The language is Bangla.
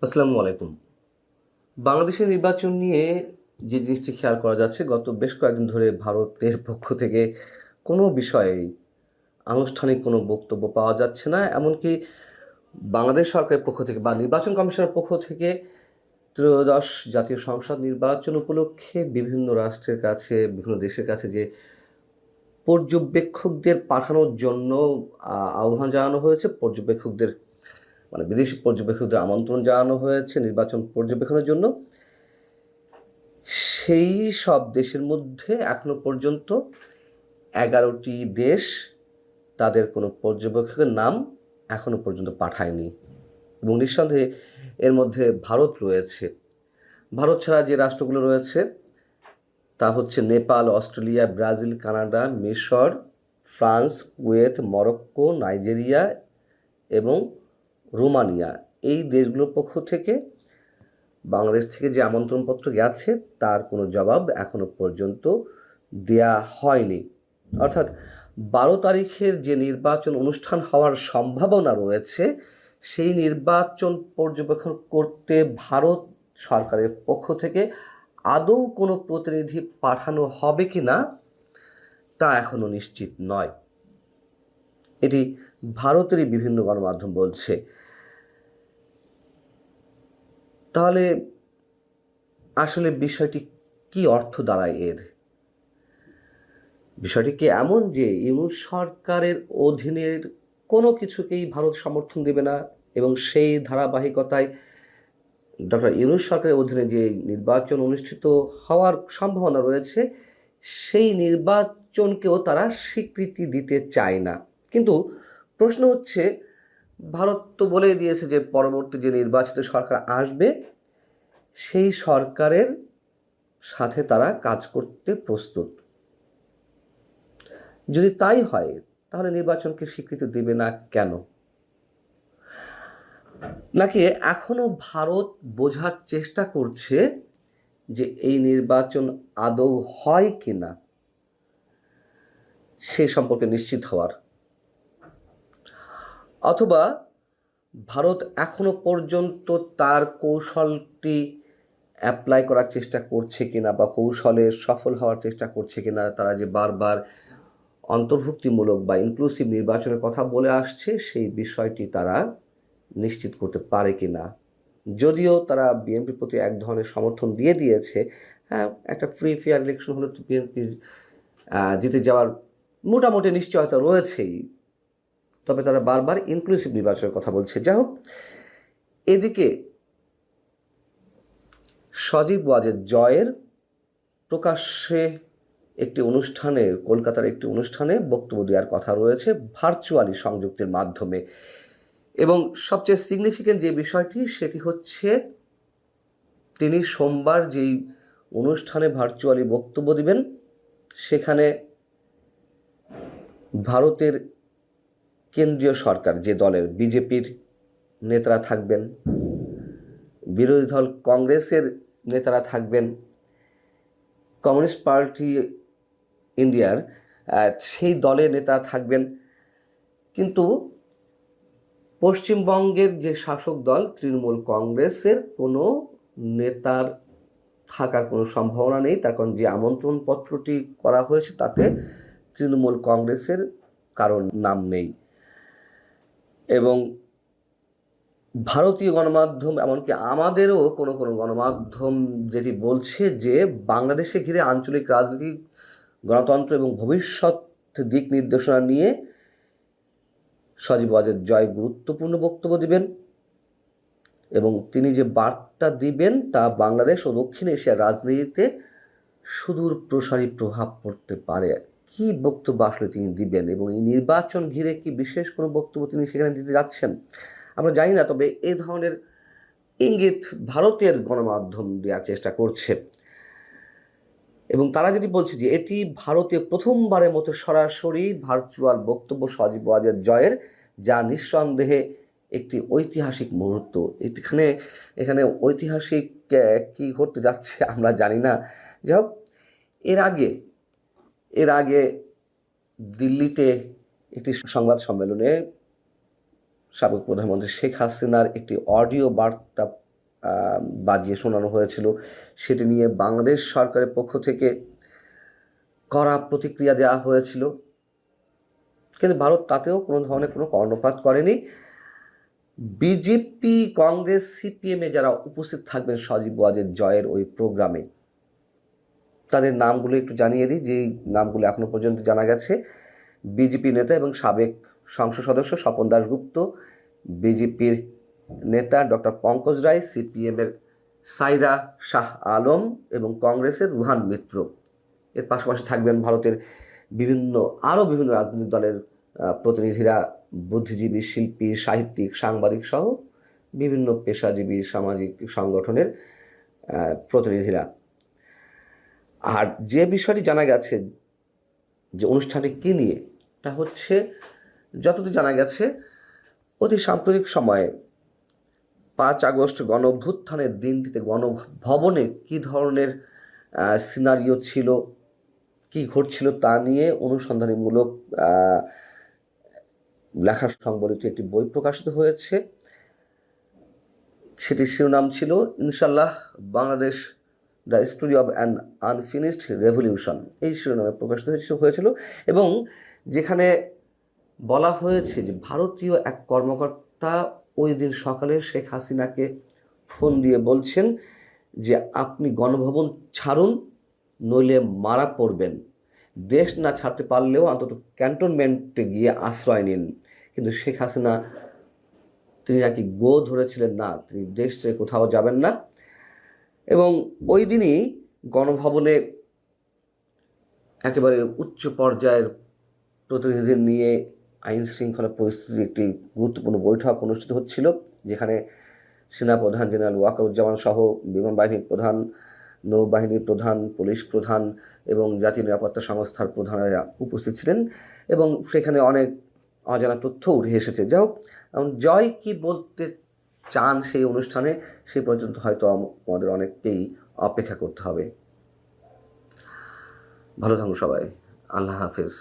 আসসালামু আলাইকুম। বাংলাদেশের নির্বাচন নিয়ে যে জিনিসটি খেয়াল করা যাচ্ছে, গত বেশ কয়েকদিন ধরে ভারতের পক্ষ থেকে কোনো বিষয়েই আনুষ্ঠানিক কোনো বক্তব্য পাওয়া যাচ্ছে না। এমনকি বাংলাদেশ সরকারের পক্ষ থেকে বা নির্বাচন কমিশনের পক্ষ থেকে ত্রয়োদশ জাতীয় সংসদ নির্বাচন উপলক্ষে বিভিন্ন রাষ্ট্রের কাছে, বিভিন্ন দেশের কাছে যে পর্যবেক্ষকদের পাঠানোর জন্য আহ্বান জানানো হয়েছে। পর্যবেক্ষকদের মানে বিদেশি পর্যবেক্ষকদের আমন্ত্রণ জানানো হয়েছে নির্বাচন পর্যবেক্ষণের জন্য। সেই সব দেশের মধ্যে এখনো পর্যন্ত 11টি দেশ তাদের কোনো পর্যবেক্ষকের নাম এখনো পর্যন্ত পাঠায়নি, এবং নিঃসন্দেহে এর মধ্যে ভারত রয়েছে। ভারত ছাড়া যে রাষ্ট্রগুলো রয়েছে তা হচ্ছে নেপাল, অস্ট্রেলিয়া, ব্রাজিল, কানাডা, মিশর, ফ্রান্স, কুয়েত, মরক্কো, নাইজেরিয়া এবং রোমানিয়া। এই দেশগুলোর পক্ষ থেকে বাংলাদেশ থেকে যে আমন্ত্রণপত্র গেছে তার কোনো জবাব এখনো পর্যন্ত দেয়া হয়নি। অর্থাৎ 12 তারিখের যে নির্বাচন অনুষ্ঠান হওয়ার সম্ভাবনা রয়েছে, সেই নির্বাচন পর্যবেক্ষণ করতে ভারত সরকারের পক্ষ থেকে আদৌ কোনো প্রতিনিধি পাঠানো হবে কি না তা এখনো নিশ্চিত নয়। এটি ভারতেরই বিভিন্ন গণমাধ্যম বলছে। তাহলে আসলে বিষয়টি কি অর্থ দাঁড়ায় এর? বিষয়টি কি এমন যে ইউনূস সরকারের অধীনের কোনো কিছুকেই ভারত সমর্থন দেবে না, এবং সেই ধারাবাহিকতায় ডক্টর ইউনূস সরকারের অধীনে যে নির্বাচন অনুষ্ঠিত হওয়ার সম্ভাবনা রয়েছে সেই নির্বাচনকেও তারা স্বীকৃতি দিতে চায় না? কিন্তু প্রশ্ন হচ্ছে, ভারত তো বলেই দিয়েছে যে পরবর্তী যে নির্বাচিত সরকার আসবে সেই সরকারের সাথে তারা কাজ করতে প্রস্তুত। যদি তাই হয় তাহলে নির্বাচনকে স্বীকৃতি দেবে না কেন? নাকি এখনো ভারত বোঝার চেষ্টা করছে যে এই নির্বাচন আদৌ হয় কিনা সে সম্পর্কে নিশ্চিত হওয়ার? অথবা ভারত এখনো পর্যন্ত তার কৌশলটি অ্যাপ্লাই করার চেষ্টা করছে কিনা বা কৌশলে সফল হওয়ার চেষ্টা করছে কিনা? তারা যে বারবার অন্তর্ভুক্তিমূলক বা ইনক্লুসিভ নির্বাচনের কথা বলে আসছে সেই বিষয়টি তারা নিশ্চিত করতে পারে কিনা? যদিও তারা বিএনপির প্রতি এক ধরনের সমর্থন দিয়ে দিয়েছে, হ্যাঁ, একটা ফ্রি ফেয়ার ইলেকশন হলে তো বিএনপির জিতে যাওয়ার মোটামুটি নিশ্চয়তা রয়েছেই, তবে তারা বারবার ইনক্লুসিভ নির্বাচনের কথা বলছে। যাই হোক, এদিকে সজীব ওয়াজেদ জয়ের প্রকাশ্যে একটি অনুষ্ঠানে, কলকাতার একটি অনুষ্ঠানে বক্তব্য দেওয়ার কথা রয়েছে ভার্চুয়ালি সংযুক্তির মাধ্যমে, এবং সবচেয়ে সিগনিফিক্যান্ট যে বিষয়টি সেটি হচ্ছে তিনি সোমবার যেই অনুষ্ঠানে ভার্চুয়ালি বক্তব্য দিবেন সেখানে ভারতের কেন্দ্রীয় সরকার যে দলের, বিজেপির নেতারা থাকবেন, বিরোধী দল কংগ্রেসের নেতারা থাকবেন, কমিউনিস্ট পার্টি ইন্ডিয়ার সেই দলের নেতা থাকবেন, কিন্তু পশ্চিমবঙ্গের যে শাসক দল তৃণমূল কংগ্রেসের কোনো নেতার থাকার কোনো সম্ভাবনা নেই। তার কারণ যে আমন্ত্রণপত্রটি করা হয়েছে তাতে তৃণমূল কংগ্রেসের কারোর নাম নেই। এবং ভারতীয় গণমাধ্যম, এমনকি আমাদেরও কোনো কোনো গণমাধ্যম যেটি বলছে যে বাংলাদেশকে ঘিরে আঞ্চলিক রাজনীতি, গণতন্ত্র এবং ভবিষ্যৎ দিক নির্দেশনা নিয়ে সজীব ওয়াজেদ জয় গুরুত্বপূর্ণ বক্তব্য দিবেন, এবং তিনি যে বার্তা দিবেন তা বাংলাদেশ ও দক্ষিণ এশিয়ার রাজনীতিতে সুদূর প্রসারী প্রভাব পড়তে পারে। কি বক্তব্য আসলে তিনি দিবেন, এবং এই নির্বাচন ঘিরে কি বিশেষ কোনো বক্তব্য তিনি সেখানে দিতে যাচ্ছেন আমরা জানি না, তবে এই ধরনের ইঙ্গিত ভারতের গণমাধ্যম দেওয়ার চেষ্টা করছে। এবং তারা যেটি বলছে যে এটি ভারতে প্রথমবারের মতো সরাসরি ভার্চুয়াল বক্তব্য সজীব ওয়াজেদ জয়ের, যা নিঃসন্দেহে একটি ঐতিহাসিক মুহূর্ত। এখানে ঐতিহাসিক কি ঘটতে যাচ্ছে আমরা জানি না। যাই হোক, এর আগে এর আগে দিল্লিতে একটি সংবাদ সম্মেলনে সাবেক প্রধানমন্ত্রী শেখ হাসিনার একটি অডিও বার্তা বাজিয়ে শোনানো হয়েছিল, সেটি নিয়ে বাংলাদেশ সরকারের পক্ষ থেকে কড়া প্রতিক্রিয়া দেওয়া হয়েছিল, কিন্তু ভারত তাতেও কোনো ধরনের কোনো কর্ণপাত করেনি। বিজেপি, কংগ্রেস, সিপিএমে যারা উপস্থিত থাকবেন সজীব ওয়াজেদ জয়ের ওই প্রোগ্রামে, তাদের নামগুলো একটু জানিয়ে দিই। যে নামগুলো এখনো পর্যন্ত জানা গেছে: বিজেপি নেতা এবং সাবেক সংসদ সদস্য স্বপন দাশগুপ্ত, বিজেপির নেতা ডক্টর পঙ্কজ রায়, সিপিএমের সাইরা শাহ আলম এবং কংগ্রেসের রুহান মিত্র। এর পাশাপাশি থাকবেন ভারতের আরও বিভিন্ন রাজনৈতিক দলের প্রতিনিধিরা, বুদ্ধিজীবী, শিল্পী, সাহিত্যিক, সাংবাদিক সহ বিভিন্ন পেশাজীবী সামাজিক সংগঠনের প্রতিনিধিরা। আর যে বিষয়টি জানা গেছে যে অনুষ্ঠানটি কী নিয়ে, তা হচ্ছে যতদূর জানা গেছে অতি সাম্প্রতিক সময়ে 5 আগস্ট গণ অভ্যুত্থানের দিনটিতে গণভবনে কী ধরনের সিনারিও ছিল, কী ঘটছিল তা নিয়ে অনুসন্ধানীমূলক লেখা সংবলিত একটি বই প্রকাশিত হয়েছে। সেটির শিরোনাম ছিল ইনশাল্লাহ Bangladesh, the story of an unfinished revolution. এই শিরোনামে প্রকাশিত হয়েছিল এবং যেখানে বলা হয়েছে যে ভারতীয় এক কর্মকর্তা ওই দিন সকালে শেখ হাসিনাকে ফোন দিয়ে বলছেন যে আপনি গণভবন ছাড়ুন, নইলে মারা পড়বেন। দেশ না ছাড়তে পারলেও অন্তত ক্যান্টনমেন্টে গিয়ে আশ্রয় নিন। কিন্তু শেখ হাসিনা তিনি নাকি ধরেছিলেন, না, তিনি দেশ ছেড়ে কোথাও যাবেন না। এবং ওই দিনই গণভবনে একেবারে উচ্চ পর্যায়ের প্রতিনিধিদের নিয়ে আইন শৃঙ্খলা পরিস্থিতির একটি গুরুত্বপূর্ণ বৈঠক অনুষ্ঠিত হচ্ছিল, যেখানে সেনাপ্রধান জেনারেল ওয়াকারুজ্জামান সহ বিমান বাহিনীর প্রধান, নৌবাহিনীর প্রধান, পুলিশ প্রধান এবং জাতীয় নিরাপত্তা সংস্থার প্রধানেরা উপস্থিত ছিলেন এবং সেখানে অনেক অজানা তথ্য উঠে এসেছে। যাই হোক, জয় কি বলতে চান সেই অনুষ্ঠানে, সেই পর্যন্ত হয়তো আমাদের অনেককেই অপেক্ষা করতে হবে। ভালো থাকুন সবাই, আল্লাহ হাফেজ।